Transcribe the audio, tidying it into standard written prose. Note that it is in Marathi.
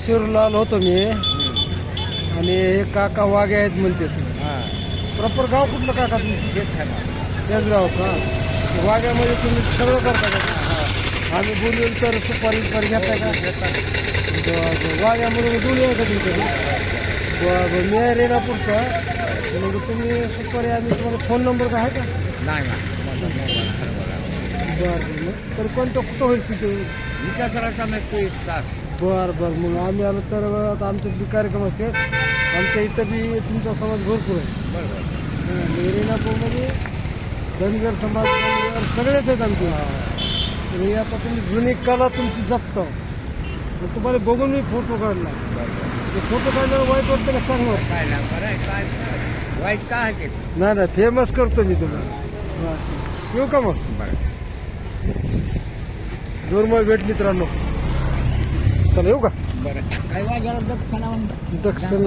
शिवलाल होतो मी आणि हे काका वाघे आहेत म्हणते प्रॉपर गाव कुठलं काका तुम्ही? त्याच गाव का? वाघ्यामध्ये तुम्ही सगळं करता का? आम्ही बोललो तर सुपारी घेताय का? वाघ्यामधून दोन्ही आहे का तुमच्याकडे? मी आहे रेणापूरचा. म्हणजे तुम्ही सुपारी आम्ही तुम्हाला फोन नंबर का आहे का? नाही बरं तर कोणतं कुठं होईल तिथे? विचार करायचा नाही 23 तास. बरं मग आम्ही आलो तर आता आमच्यात बी कार्यक्रम असते. आमच्या इथं बी तुमचा समाज भरपूर आहे. बरोबर. रेणापूरमध्ये धनगर समाज सगळेच आहेत आमचे. आणि आता तुम्ही जुनी कला तुमची जपतो. मग तुम्हाला बघून मी फोटो काढला. ते फोटो काढल्यावर वाईट वाटतं का सांगणार? काय ना बरं काय वाईट काय आहे ते? नाही फेमस करतो मी तुम्हाला. येऊ का मग? बरं. दुर्मिळ भेट मित्रांनो. चला येऊ का? बरं काय वाजायला दक्षिण